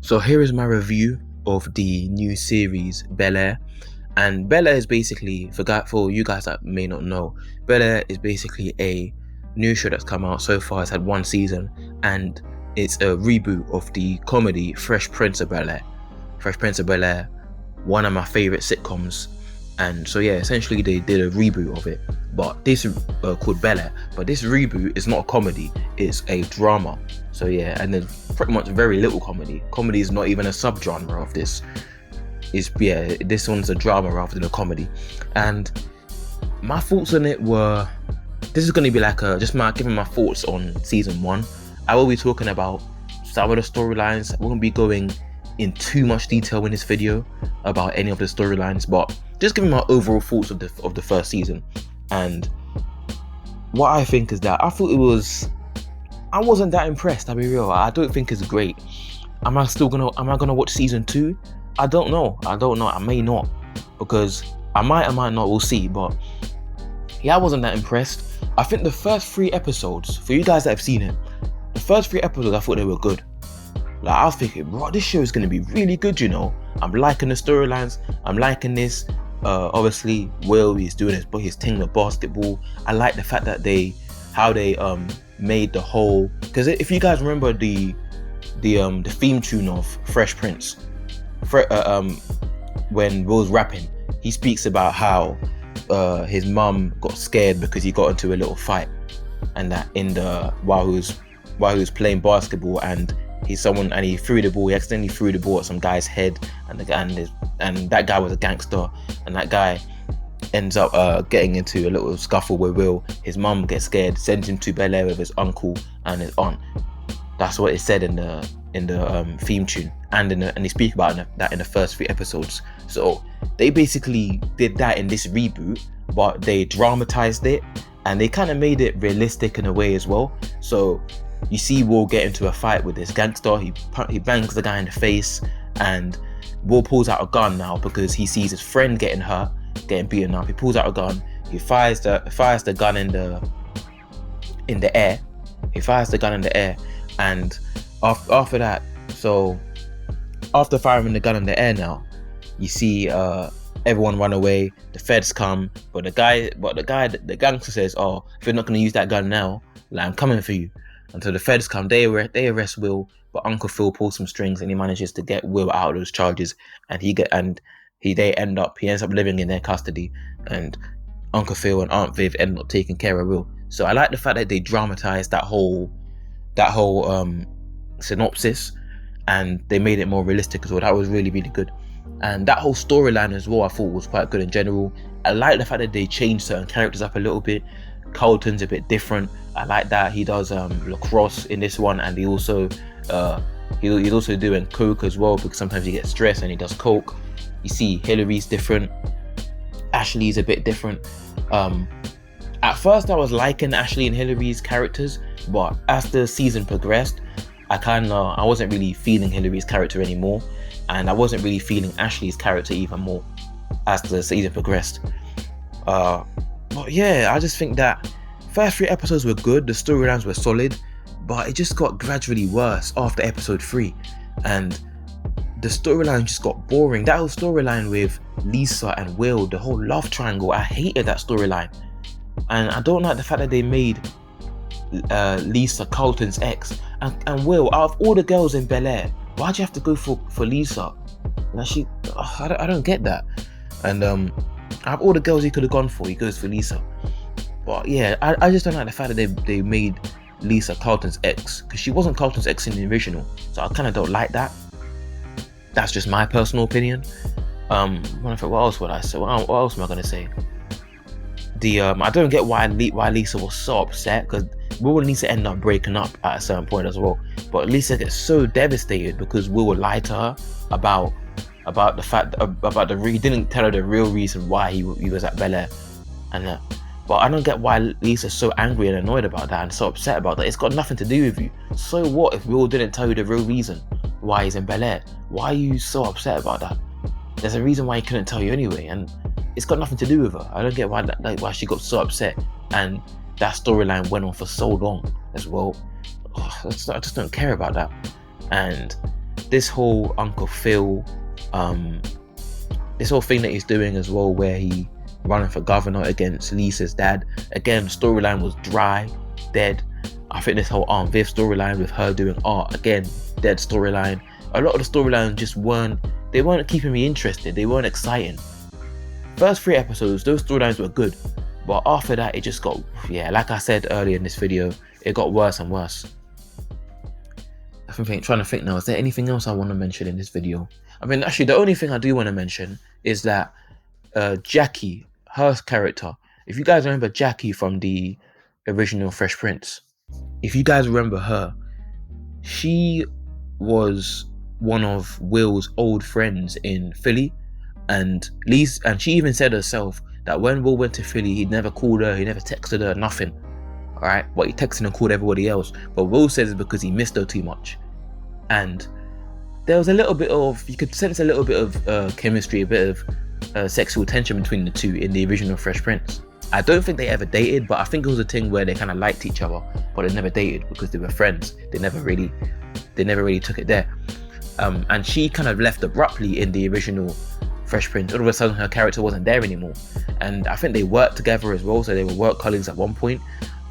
So here is my review of the new series Bel Air. And Bel Air is basically, for you guys that may not know, Bel Air is basically a new show that's come out. So far it's had one season, and it's a reboot of the comedy Fresh Prince of Bel Air. Fresh Prince of Bel Air, one of my favorite sitcoms. And so yeah, essentially they did a reboot of it, but this called Bel Air. But this reboot is not a comedy; it's a drama. So yeah, and then pretty much very little comedy. Comedy is not even a subgenre of this. This one's a drama rather than a comedy. And my thoughts on it were, this is going to be like giving my thoughts on season 1. I will be talking about some of the storylines. I won't be going in too much detail in this video about any of the storylines, but just giving my overall thoughts of the first season. And what I think is that I wasn't that impressed. I'll be real. I don't think it's great. Am I gonna watch season 2? I don't know. I may not, because I might not. We'll see. But yeah, I wasn't that impressed. I think the first 3 episodes, for you guys that have seen it, the first 3 episodes, I thought they were good. Like, I was thinking, bro, this show is gonna be really good, you know. I'm liking the storylines. I'm liking this. Obviously, Will is doing his thing with basketball. I like the fact that how they made the whole, because if you guys remember the theme tune of Fresh Prince, when Will's rapping, he speaks about how his mum got scared because he got into a little fight, and that while he was playing basketball, and he accidentally threw the ball at some guy's head, and that guy was a gangster, and that guy ends up getting into a little scuffle with Will. His mum gets scared, sends him to Bel Air with his uncle and his aunt. That's what it said in the theme tune, and they speak about that in the first 3 episodes. So they basically did that in this reboot, but they dramatized it, and they kind of made it realistic in a way as well. So you see Will get into a fight with this gangster. He bangs the guy in the face, and Will pulls out a gun now because he sees his friend getting beaten up. He pulls out a gun. He fires the gun in the air. He fires the gun in the air, and after that, so after firing the gun in the air, now you see everyone run away. The feds come, but the gangster says, "Oh, if you're not going to use that gun now, like, I'm coming for you." Until the feds come, they arrest Will, but Uncle Phil pulls some strings and he manages to get Will out of those charges, and he ends up living in their custody, and Uncle Phil and Aunt Viv end up taking care of Will. So I like the fact that they dramatized that whole synopsis, and they made it more realistic as well. That was really, really good. And that whole storyline as well, I thought was quite good in general. I like the fact that they changed certain characters up a little bit. Carlton's a bit different. I like that he does lacrosse in this one, and he's also doing coke as well, because sometimes he gets stressed and he does coke. You see Hillary's different, Ashley's a bit different. At first I was liking Ashley and Hillary's characters, but as the season progressed, I wasn't really feeling Hillary's character anymore, and I wasn't really feeling Ashley's character even more as the season progressed. But yeah, I just think that first 3 episodes were good, the storylines were solid, but it just got gradually worse after episode 3, and the storyline just got boring. That whole storyline with Lisa and Will, the whole love triangle, I hated that storyline. And I don't like the fact that they made Lisa Carlton's ex, and Will, out of all the girls in Bel Air, why'd you have to go for Lisa? Like, I don't get that. And out of all the girls he could have gone for, he goes for Lisa. But yeah, I just don't like the fact that they made Lisa Carlton's ex, because she wasn't Carlton's ex in the original. So I kind of don't like that. That's just my personal opinion. What else would I say? What else am I gonna say? I don't get why Lisa was so upset, because Will and Lisa end up breaking up at a certain point as well. But Lisa gets so devastated because Will would lie to her about the fact he didn't tell her the real reason why he was at Bel Air, and but I don't get why Lisa's so angry and annoyed about that and so upset about that. It's got nothing to do with you. So what if Will didn't tell you the real reason why he's in Bel Air? Why are you so upset about that? There's a reason why he couldn't tell you anyway, and it's got nothing to do with her. I don't get why she got so upset, and that storyline went on for so long as well. I just don't care about that. And this whole Uncle Phil, this whole thing that he's doing as well, where he running for governor against Lisa's dad. Again, storyline was dry, dead. I think this whole Aunt Viv storyline with her doing art, again, dead storyline. A lot of the storylines just weren't keeping me interested. They weren't exciting. First 3 episodes, those storylines were good, but after that, it just got, like I said earlier in this video, it got worse and worse. I'm trying to think now, is there anything else I want to mention in this video? I mean, actually, the only thing I do want to mention is that Jackie, her character, if you guys remember Jackie from the original Fresh Prince, if you guys remember her, she was one of Will's old friends in Philly, and she even said herself that when Will went to Philly, he'd never called her, he never texted her, nothing. Alright, but he texted and called everybody else. But Will says it's because he missed her too much. And there was a little bit of, you could sense a little bit of chemistry, a bit of sexual tension between the two in the original Fresh Prince. I don't think they ever dated, but I think it was a thing where they kind of liked each other, but they never dated because they were friends. They never really took it there. And she kind of left abruptly in the original Fresh Prince. All of a sudden, her character wasn't there anymore. And I think they worked together as well, so they were work colleagues at one point.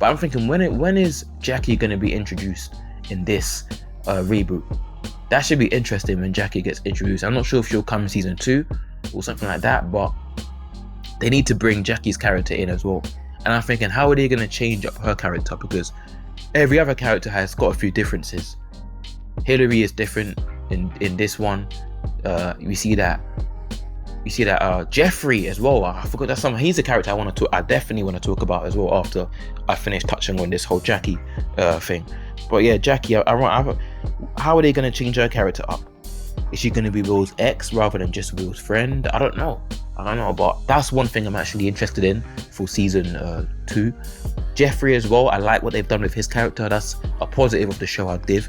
But I'm thinking, when is Jackie going to be introduced in this reboot? That should be interesting when Jackie gets introduced. I'm not sure if she'll come in season 2 or something like that, but they need to bring Jackie's character in as well. And I'm thinking, how are they going to change up her character? Because every other character has got a few differences. Hillary is different in this one. We see that Jeffrey as well. I forgot that he's a character I definitely want to talk about as well after I finish touching on this whole Jackie thing. But yeah, Jackie, how are they going to change her character up? Is she going to be Will's ex rather than just Will's friend? I don't know, but that's one thing I'm actually interested in for season 2. Jeffrey as well, I like what they've done with his character. That's a positive of the show I'll give,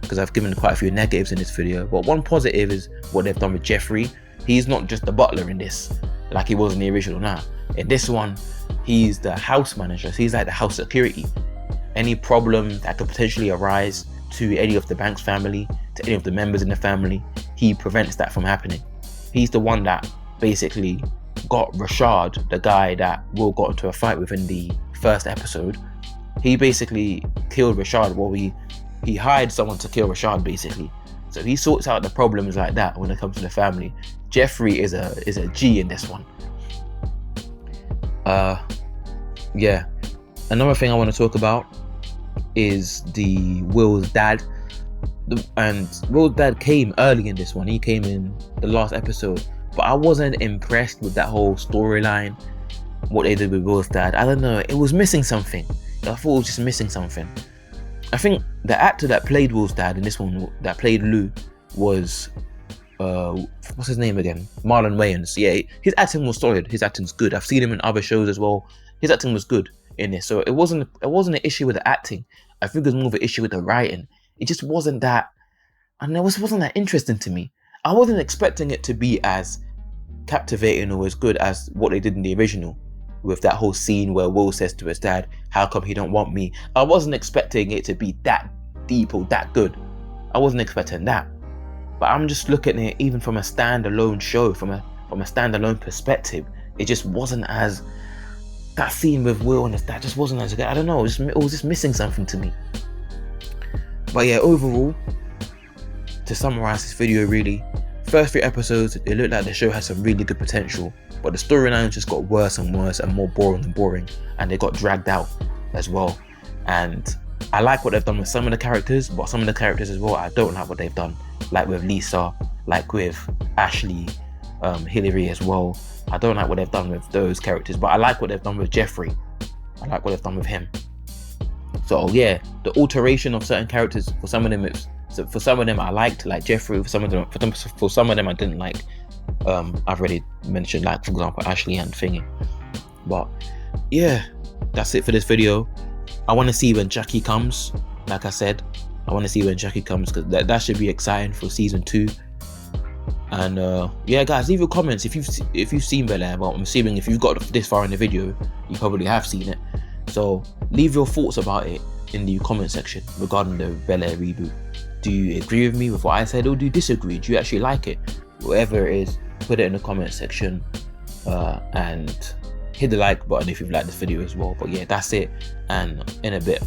because I've given quite a few negatives in this video. But one positive is what they've done with Jeffrey. He's not just the butler in this, like he was in the original. Now, in this one, he's the house manager. So he's like the house security. Any problem that could potentially arise to any of the Banks family, to any of the members in the family, he prevents that from happening. He's the one that basically got Rashad, the guy that Will got into a fight with in the first episode. He basically killed Rashad. Well, he hired someone to kill Rashad, basically. So he sorts out the problems like that when it comes to the family. Jeffrey is a G in this one. Yeah. Another thing I want to talk about is the Will's dad. And Will's dad came early in this one. He came in the last episode. But I wasn't impressed with that whole storyline, what they did with Will's dad. I don't know. It was missing something. I thought it was just missing something. I think the actor that played Will's dad in this one, that played Lou, was what's his name again? Marlon Wayans. Yeah, his acting was solid. His acting's good. I've seen him in other shows as well. His acting was good in this. So it wasn't an issue with the acting. I think it was more of an issue with the writing. It just wasn't that, and it wasn't that interesting to me. I wasn't expecting it to be as captivating or as good as what they did in the original, with that whole scene where Will says to his dad, "How come he don't want me?" I wasn't expecting it to be that deep or that good. I wasn't expecting that. But I'm just looking at it even from a standalone show, from a standalone perspective. It just wasn't as, that scene with Will and his dad just wasn't as good. I don't know, it was just missing something to me. But yeah, overall, to summarize this video really, first 3 episodes, it looked like the show had some really good potential, but the storylines just got worse and worse and more boring, and they got dragged out as well. And I like what they've done with some of the characters, but some of the characters as well, I don't like what they've done. Like with Lisa, like with Ashley, Hillary as well. I don't like what they've done with those characters, but I like what they've done with Jeffrey. I like what they've done with him. So yeah, the alteration of certain characters, for some of them I liked, like Jeffrey. For some of them I didn't like. I've already mentioned, like for example Ashley and Thingy. But yeah, that's it for this video. I want to see when Jackie comes. Like I said, I want to see when Jackie comes, because that should be exciting for season 2. And yeah, guys, leave your comments if you've seen Bel Air. Well, I'm assuming if you've got this far in the video, you probably have seen it. So leave your thoughts about it in the comment section regarding the Bel Air reboot. Do you agree with me with what I said, or do you disagree? Do you actually like it? Whatever it is, put it in the comment section, and hit the like button if you've liked this video as well. But yeah, that's it, and in a bit.